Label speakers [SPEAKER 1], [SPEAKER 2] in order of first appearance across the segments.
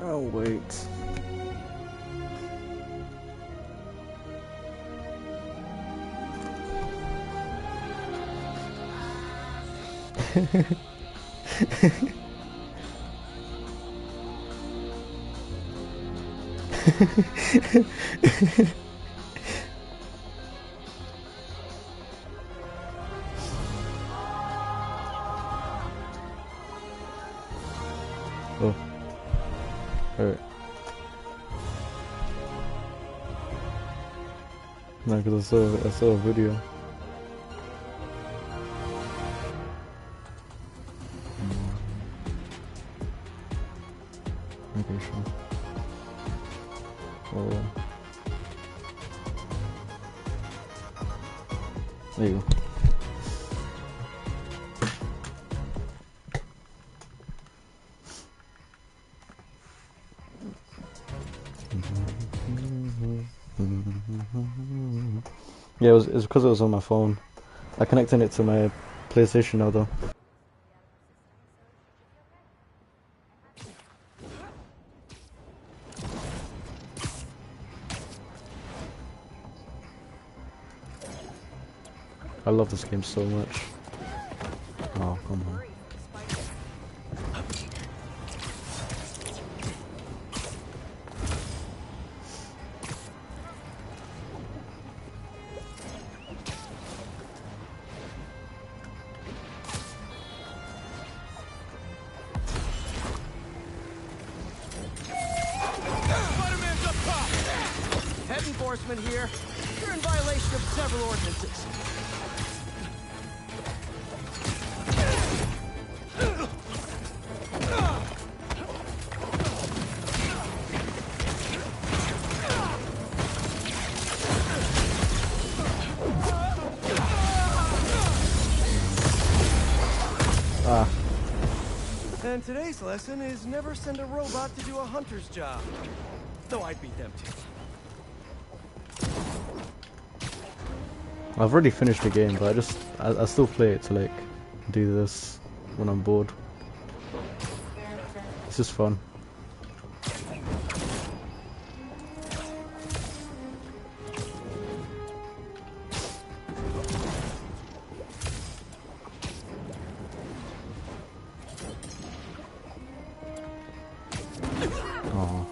[SPEAKER 1] Oh, wait. Oh. Alright. No, because I saw a video. Okay, sure. Oh. There you go. Yeah, it's because it was on my phone. I connected it to my PlayStation now though. I love this game so much. Oh, come on.
[SPEAKER 2] Spider-Man's up top! Head enforcement here. You're in violation of several ordinances.
[SPEAKER 1] Ah.
[SPEAKER 2] And today's lesson is never send a robot to do a hunter's job. Though I'd beat them too.
[SPEAKER 1] I've already finished the game, but I still play it to like do this when I'm bored. It's just fun. Oh.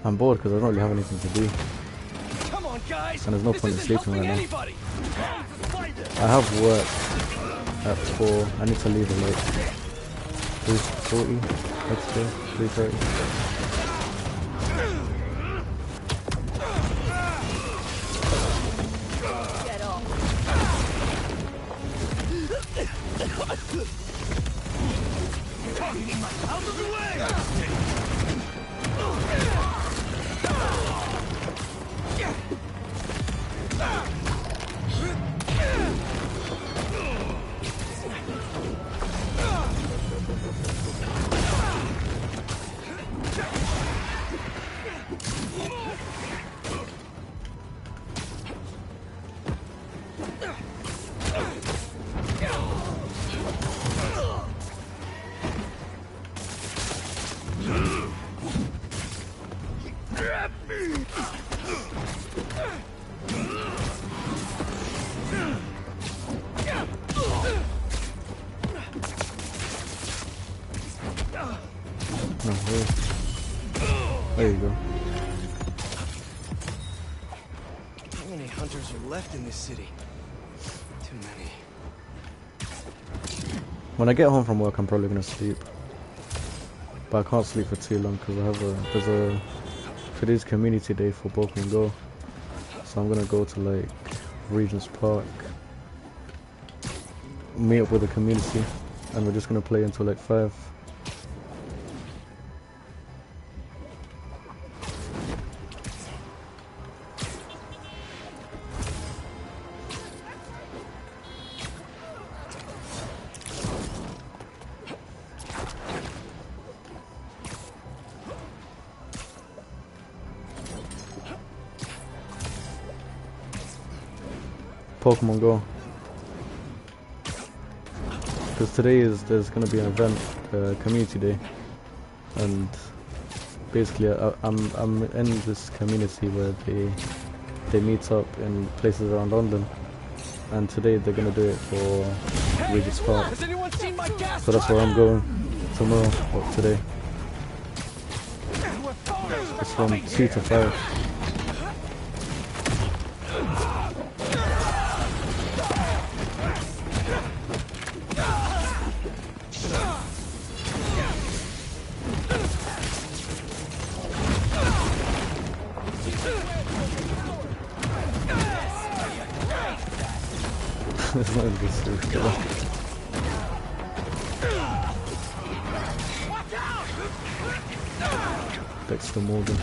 [SPEAKER 1] I'm bored because I don't really have anything to do.
[SPEAKER 2] Come on, guys.
[SPEAKER 1] And there's no point in sleeping right now. I have work at 4. I need to leave at like 3:40. Let's go. 3:30.
[SPEAKER 2] many hunters are left in this city? Too many.
[SPEAKER 1] When I get home from work, I'm probably gonna sleep. But I can't sleep for too long because today's community day for Pokemon Go. So I'm gonna go to like Regent's Park, meet up with the community, and we're just gonna play until like 5. Pokemon Go. Because there's gonna be an event, community day, and basically I'm in this community where they meet up in places around London, and today they're gonna do it for Regent's Park.
[SPEAKER 2] Has anyone seen my gas?
[SPEAKER 1] So that's where I'm going tomorrow or today. It's from 2 to 5. It's not good stuff. Dexter Morgan.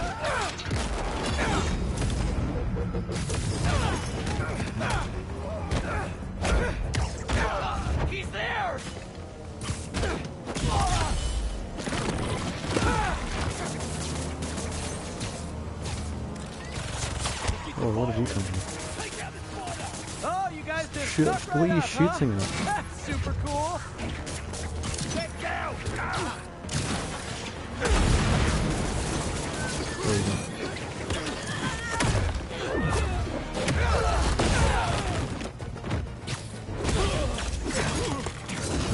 [SPEAKER 2] He's there!
[SPEAKER 1] Oh, what did he come from?
[SPEAKER 2] Oh, you guys did
[SPEAKER 1] Shoot,
[SPEAKER 2] suck
[SPEAKER 1] what are
[SPEAKER 2] right
[SPEAKER 1] you
[SPEAKER 2] up,
[SPEAKER 1] shooting
[SPEAKER 2] huh?
[SPEAKER 1] at?
[SPEAKER 2] That's super cool. Get down!
[SPEAKER 1] There you go.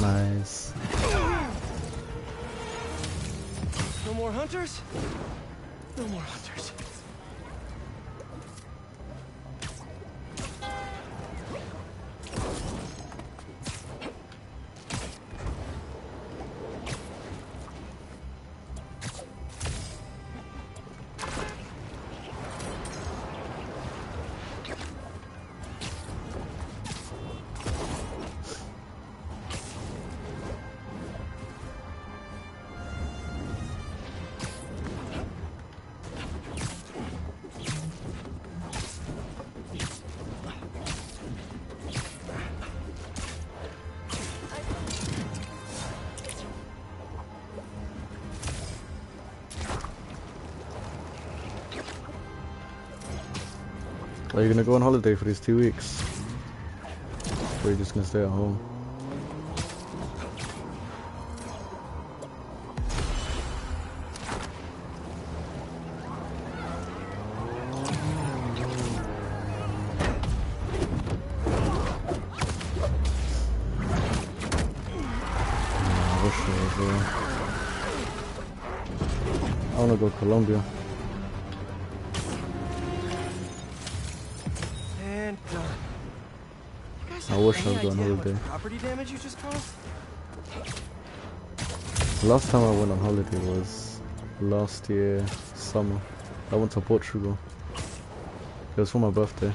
[SPEAKER 1] Nice.
[SPEAKER 2] No more hunters? No more hunters.
[SPEAKER 1] Are you gonna go on holiday for these 2 weeks? Or are you just gonna stay at home? I wish I was there. I wanna go to Colombia.
[SPEAKER 2] And done. You guys
[SPEAKER 1] I
[SPEAKER 2] have
[SPEAKER 1] wish I
[SPEAKER 2] any
[SPEAKER 1] was going
[SPEAKER 2] idea how
[SPEAKER 1] holiday.
[SPEAKER 2] much property damage you just caused?
[SPEAKER 1] The last time I went on holiday was last year summer. I went to Portugal. It was for my birthday.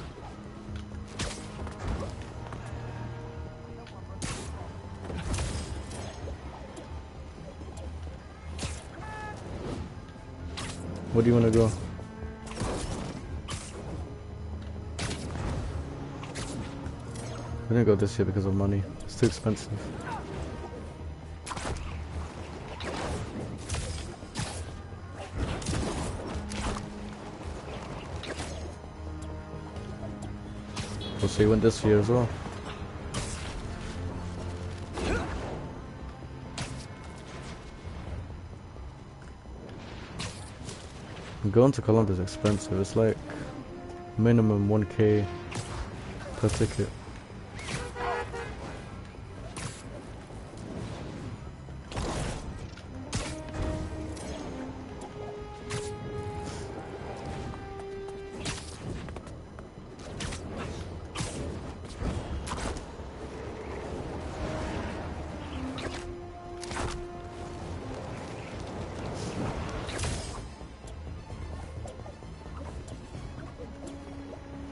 [SPEAKER 1] Where do you want to go? I didn't go this year because of money. It's too expensive. Oh, so you went this year as well? Going to Colombia is expensive. It's like minimum 1k per ticket.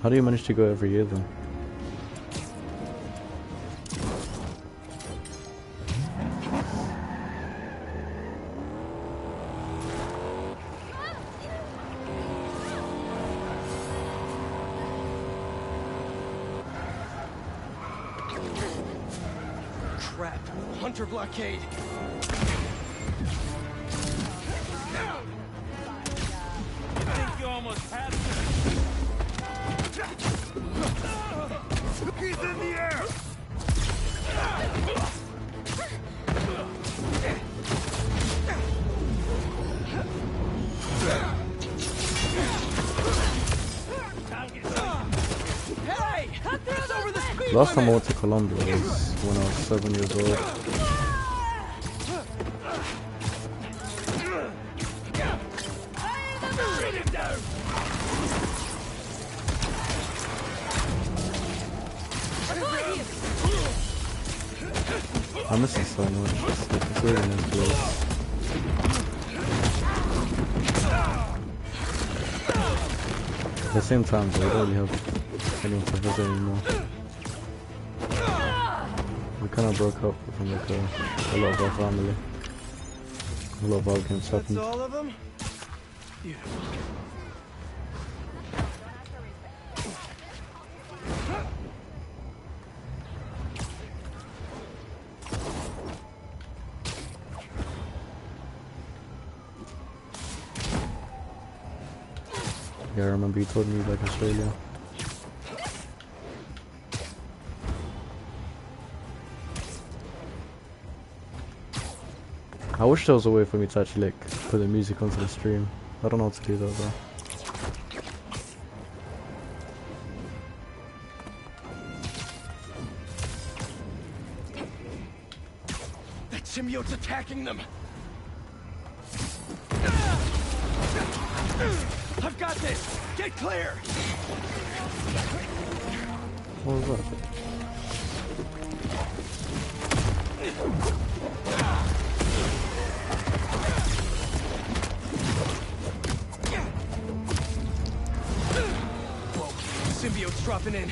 [SPEAKER 1] How do you manage to go every year then?
[SPEAKER 2] Crap. Hunter blockade.
[SPEAKER 3] You think you almost had it?
[SPEAKER 2] He's in the air! Hey! It's over the speed
[SPEAKER 1] Last time I
[SPEAKER 2] limit!
[SPEAKER 1] went to Colombia was when I was 7 years old. I miss it so much. It's really nice place. At the same time, though, we don't really have anyone to visit anymore. We kind of broke up from like a lot of our family. A lot of arguments
[SPEAKER 2] That's
[SPEAKER 1] happened.
[SPEAKER 2] all of them? Beautiful.
[SPEAKER 1] Yeah, I remember you told me like Australia. I wish there was a way for me to actually like put the music onto the stream. I don't know how to do that though.
[SPEAKER 2] That symbiote's attacking them! I've got this! Get clear!
[SPEAKER 1] What was that?
[SPEAKER 2] Whoa, symbiote's dropping in.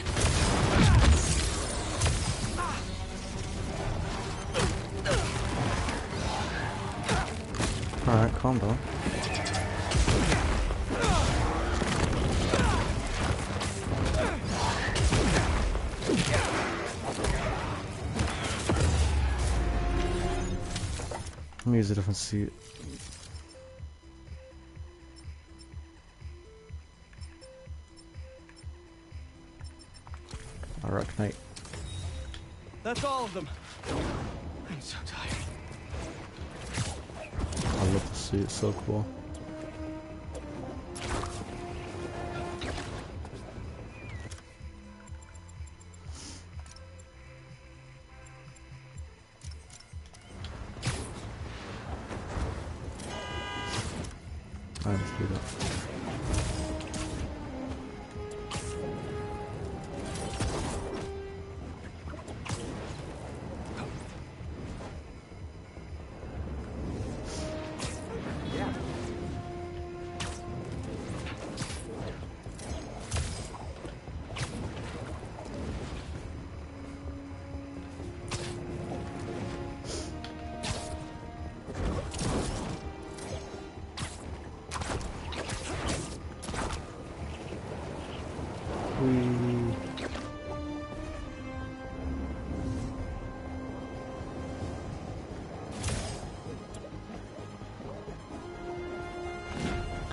[SPEAKER 1] Alright, calm down. Let me use a different suit. Alright, Knight.
[SPEAKER 2] That's all of them. I'm so tired.
[SPEAKER 1] I love the suit, it's so cool. Alright, let's do that.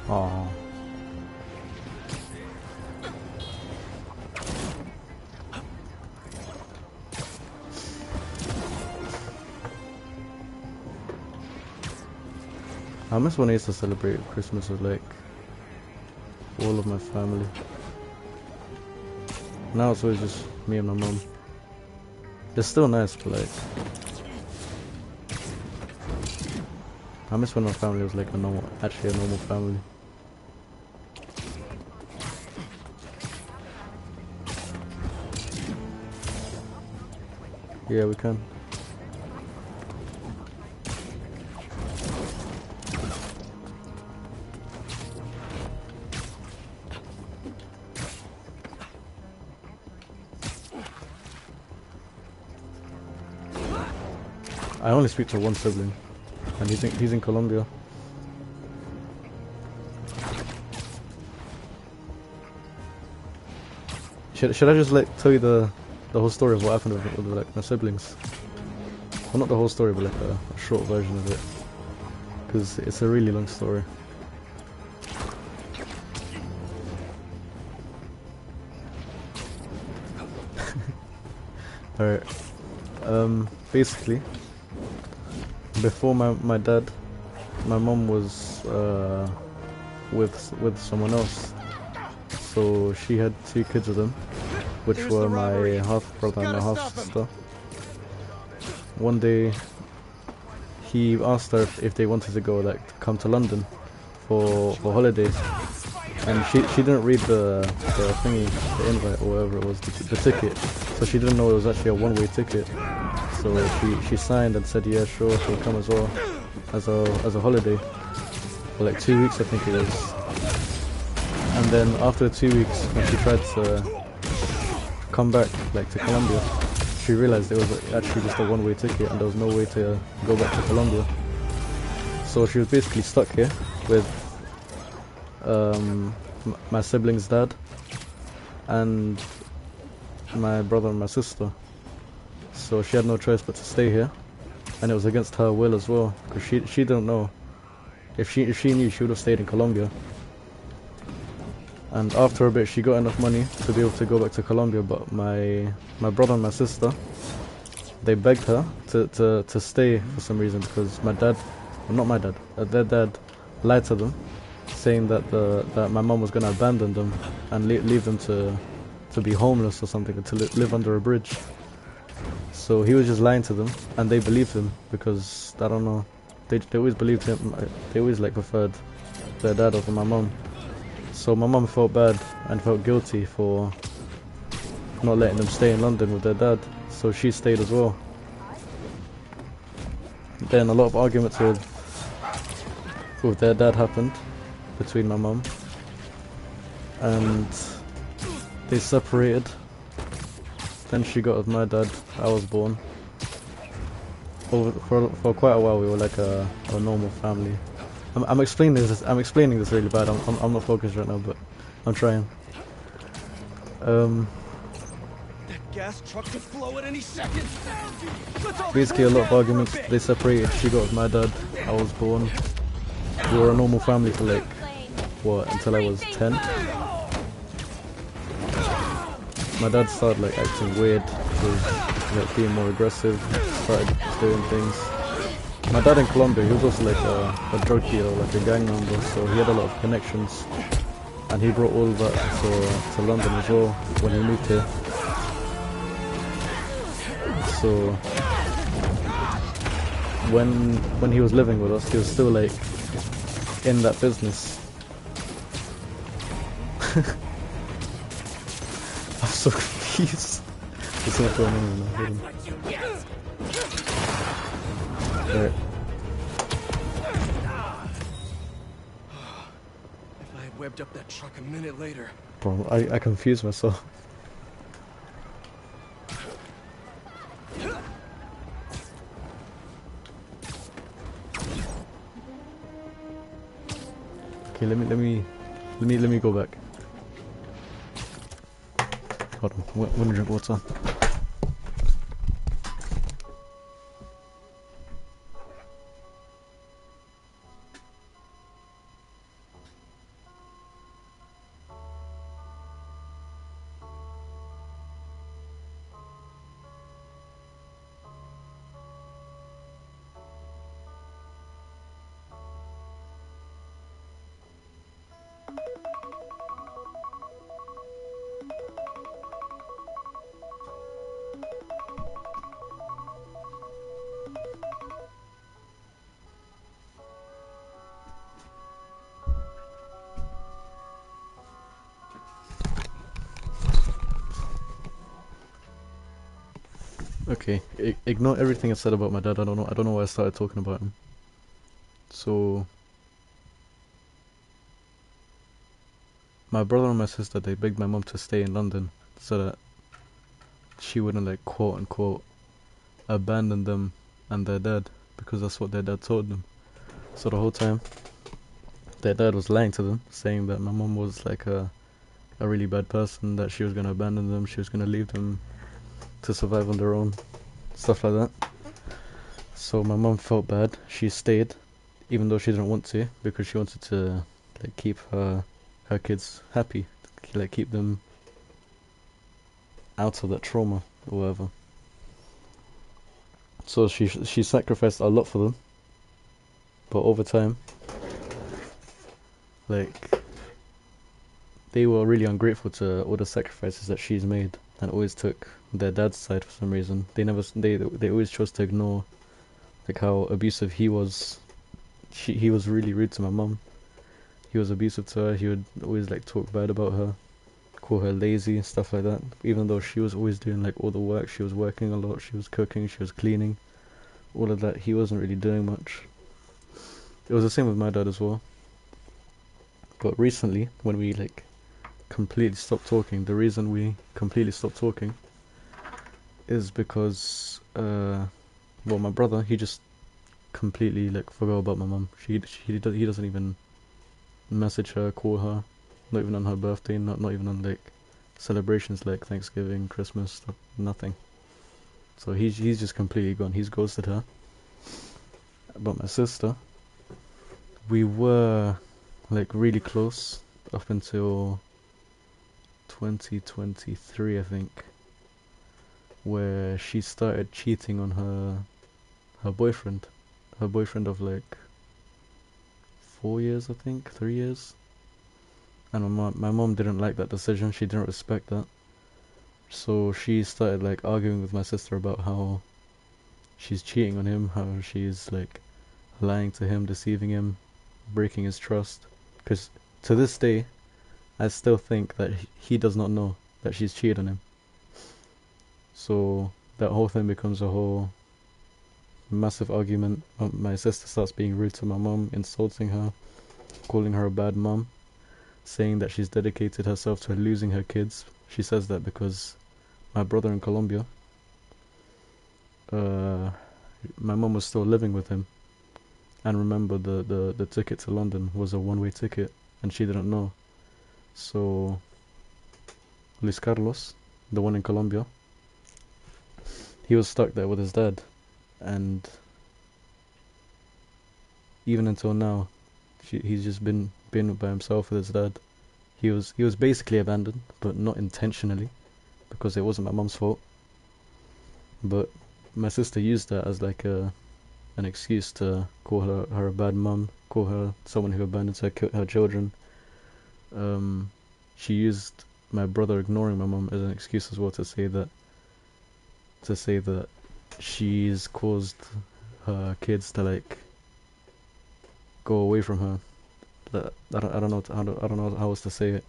[SPEAKER 1] Aww. I miss when I used to celebrate Christmas with like all of my family. Now it's always just me and my mum. It's still nice, but like I miss when my family was like actually a normal family. Yeah, we can. I only speak to one sibling, and he's in Colombia. Should I just like tell you the whole story of what happened with like my siblings? Well, not the whole story, but like a short version of it, because it's a really long story. Alright. Basically, before my dad, my mom was with someone else. So she had 2 kids with him, which were my half brother and my half sister. One day, he asked her if they wanted to go like to come to London for holidays, and she didn't read the thingy, the invite or whatever it was, the ticket. So she didn't know it was actually a one-way ticket. So she signed and said yeah, sure, she'll come as well as a holiday for like 2 weeks, I think it was. And then after 2 weeks, when she tried to come back, like to Colombia, she realized it was actually just a one-way ticket and there was no way to go back to Colombia. So she was basically stuck here with my sibling's dad and my brother and my sister. So she had no choice but to stay here, and it was against her will as well, because she didn't know. If she knew, she would have stayed in Colombia. And after a bit, she got enough money to be able to go back to Colombia. But my brother and my sister, they begged her to stay for some reason, because my dad, well, not my dad, their dad lied to them, saying that that my mom was gonna abandon them and leave them to be homeless or something, to live under a bridge. So he was just lying to them, and they believed him because I don't know, they always believed him. They always like preferred their dad over my mom. So my mum felt bad and felt guilty for not letting them stay in London with their dad, so she stayed as well. Then a lot of arguments with their dad happened between my mum, and they separated. Then she got with my dad. I was born. For quite a while we were like a normal family. I'm explaining this really bad. I'm not focused right now, but I'm trying.
[SPEAKER 2] That gas truck could blow at any second.
[SPEAKER 1] Basically, a lot of arguments. They separated. She got with my dad. I was born. We were a normal family for like what, until I was 10. My dad started like acting weird. He was like being more aggressive. Started doing things. My dad in Colombia, he was also like a drug dealer, like a gang member, so he had a lot of connections, and he brought all of that to London as well when he moved here. So when he was living with us, he was still like in that business. I'm so confused. There's something going on right now. Right.
[SPEAKER 2] If I had webbed up that truck a minute later.
[SPEAKER 1] Bro, I confused myself. Okay, let me go back. Hold on, let me drink water. Okay, ignore everything I said about my dad. I don't know why I started talking about him. So my brother and my sister, they begged my mom to stay in London so that she wouldn't like quote unquote abandon them and their dad, because that's what their dad told them. So the whole time, their dad was lying to them, saying that my mom was like a really bad person, that she was gonna abandon them, she was gonna leave them to survive on their own, stuff like that. So my mom felt bad. She stayed, even though she didn't want to, because she wanted to like keep her kids happy, like keep them out of that trauma or whatever. So she sacrificed a lot for them, but over time, like, they were really ungrateful to all the sacrifices that she's made, and always took their dad's side for some reason. They always chose to ignore like how abusive he was. He was really rude to my mum. He was abusive to her. He would always like talk bad about her, call her lazy and stuff like that. Even though she was always doing like all the work, she was working a lot, she was cooking, she was cleaning, all of that. He wasn't really doing much. It was the same with my dad as well. But recently, when we like completely stopped talking, the reason we completely stopped talking is because well, my brother, he just completely like forgot about my mum. He doesn't even message her, call her, not even on her birthday, not even on like celebrations like Thanksgiving, Christmas, stuff, nothing. So he's just completely gone. He's ghosted her. But my sister, we were like really close up until 2023, I think, where she started cheating on her boyfriend, her boyfriend of like 4 years, I think, 3 years. And my mom didn't like that decision. She didn't respect that. So she started like arguing with my sister about how she's cheating on him, how she's like lying to him, deceiving him, breaking his trust. Because to this day, I still think that he does not know that she's cheated on him. So that whole thing becomes a whole massive argument. My sister starts being rude to my mom, insulting her, calling her a bad mom, saying that she's dedicated herself to losing her kids. She says that because my brother in Colombia, uh, my mom was still living with him, and remember the ticket to London was a one-way ticket, and she didn't know. So Luis Carlos, the one in Colombia, he was stuck there with his dad, and even until now, he's just been by himself with his dad. He was basically abandoned, but not intentionally, because it wasn't my mom's fault. But my sister used that as like an excuse to call her a bad mum, call her someone who abandons her children. She used my brother ignoring my mum as an excuse as well to say that she's caused her kids to like go away from her. That I don't know I don't know how else to say it.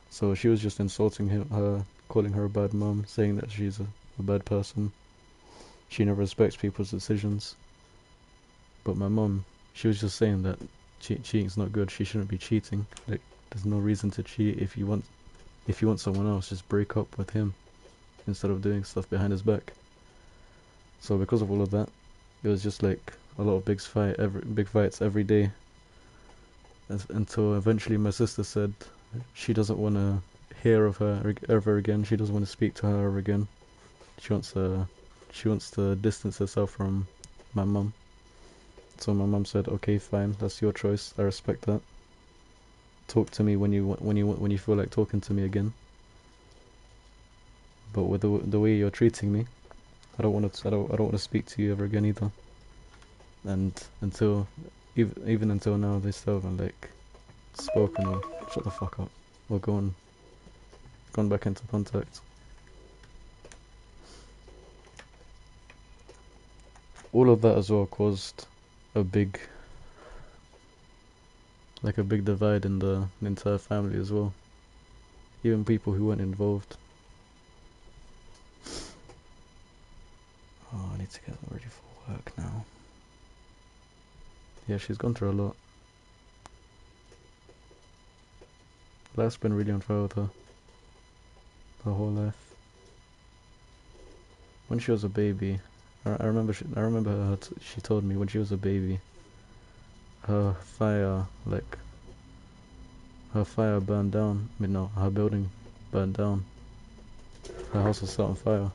[SPEAKER 1] So she was just insulting her, calling her a bad mum, saying that she's a bad person. She never respects people's decisions. But my mum, she was just saying that cheating's not good. She shouldn't be cheating. Like, there's no reason to cheat. If you want someone else, just break up with him instead of doing stuff behind his back. So because of all of that, it was just like a lot of big fights every day, until eventually my sister said she doesn't want to hear of her ever again. She doesn't want to speak to her ever again. She wants to distance herself from my mum. So my mum said, "Okay, fine, that's your choice. I respect that. Talk to me when you feel like talking to me again. But with the way you're treating me, I don't want to speak to you ever again either." And even until now, they still haven't like spoken or shut the fuck up or gone back into contact. All of that as well caused a big divide in the entire family as well. Even people who weren't involved. Oh, I need to get ready for work now. Yeah, she's gone through a lot. Life's been really unfair with her. Her whole life. When she was a baby, I remember she told me when she was a baby, her fire like her fire burned down. I mean, no, her building burned down. Her house was set on fire,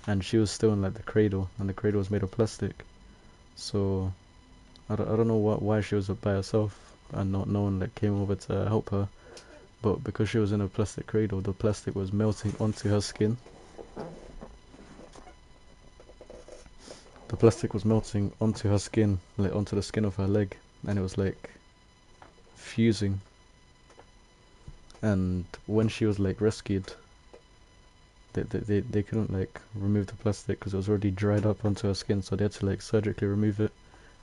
[SPEAKER 1] and she was still in like the cradle, and the cradle was made of plastic. So I don't know why she was by herself, and not no one like came over to help her. But because she was in a plastic cradle, the plastic was melting onto her skin. The plastic was melting onto her skin, like onto the skin of her leg, and it was like fusing. And when she was like rescued, they couldn't like remove the plastic because it was already dried up onto her skin, so they had to like surgically remove it.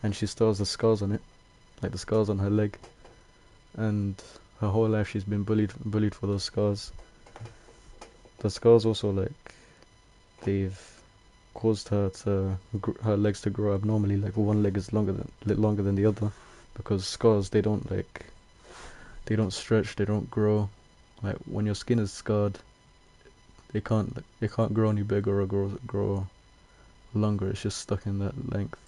[SPEAKER 1] And she still has the scars on it, like the scars on her leg. And her whole life she's been bullied for those scars. The scars also like they've caused her to her legs to grow abnormally. Like one leg is longer than the other, because scars they don't stretch, they don't grow. Like when your skin is scarred, they can't grow any bigger or grow longer. It's just stuck in that length.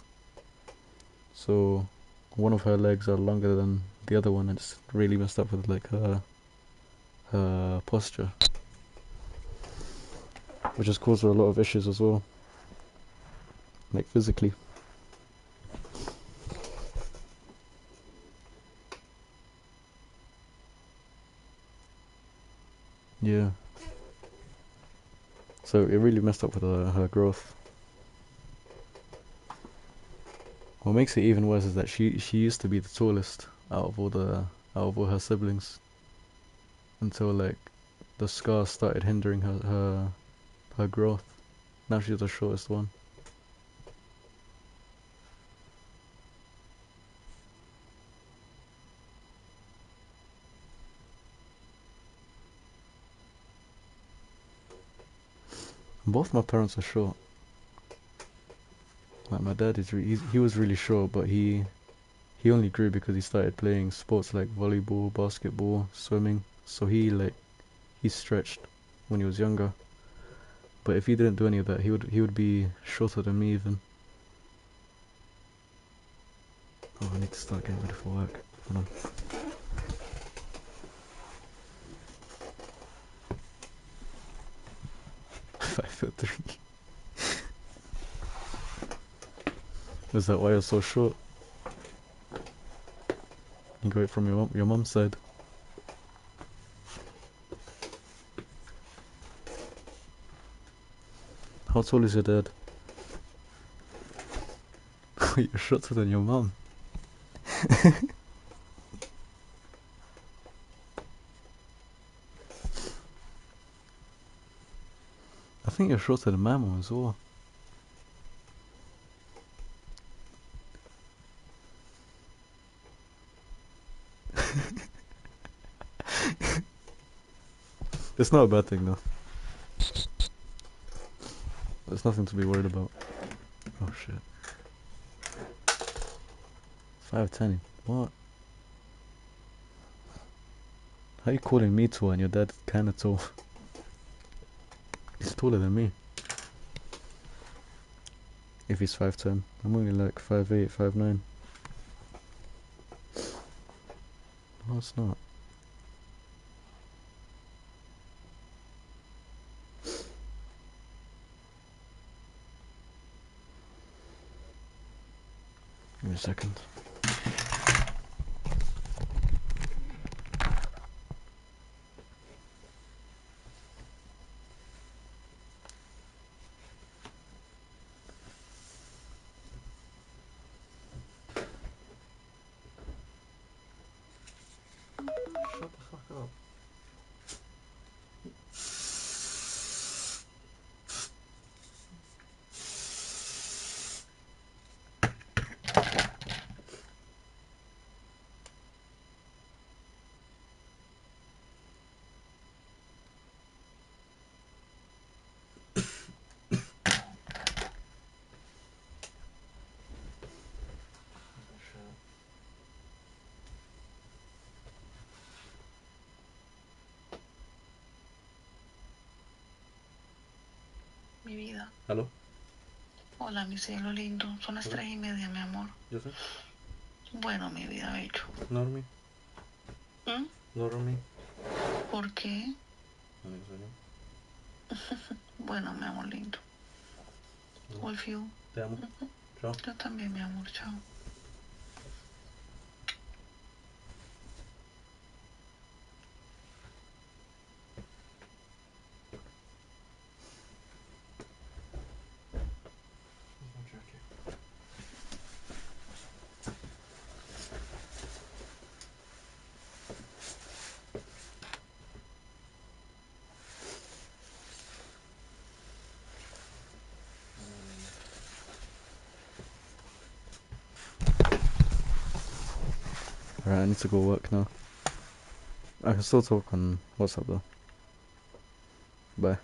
[SPEAKER 1] So one of her legs are longer than the other one, and it's really messed up with like her posture, which has caused her a lot of issues as well, like physically. Yeah. So it really messed up with her growth. What makes it even worse is that she used to be the tallest out of all her siblings, until like the scars started hindering her growth. Now she's the shortest one. Both my parents are short. Like my dad he was really short, but he only grew because he started playing sports like volleyball, basketball, swimming. So he stretched when he was younger. But if he didn't do any of that, he would be shorter than me even. Oh, I need to start getting ready for work. Hold on. 5'3". Is that why you're so short? You got it from your mum's side. How tall is your dad? You're shorter than your mum. I think you're shorter than my mum as well. It's not a bad thing though. There's nothing to be worried about. Oh shit. 5'10". What? How are you calling me tall and your dad's kinda tall? He's taller than me. If he's 5'10". I'm only like 5'8", 5'9". No, it's not. Give me a second. Shut the fuck up.
[SPEAKER 4] Mi vida.
[SPEAKER 1] Hello?
[SPEAKER 4] Hola, mi cielo lindo. Son las 3:30, mi amor.
[SPEAKER 5] Yo sé.
[SPEAKER 4] Bueno, mi vida bello.
[SPEAKER 5] Dormí.
[SPEAKER 4] ¿Mm?
[SPEAKER 5] Dormí.
[SPEAKER 4] ¿Por qué?
[SPEAKER 5] No digo sueño.
[SPEAKER 4] Bueno, mi amor lindo.
[SPEAKER 5] No.
[SPEAKER 4] Wolf you.
[SPEAKER 5] Te amo. Chao.
[SPEAKER 4] Yo también, mi amor. Chao.
[SPEAKER 1] Alright, I need to go work now. I can still talk on WhatsApp though. Bye.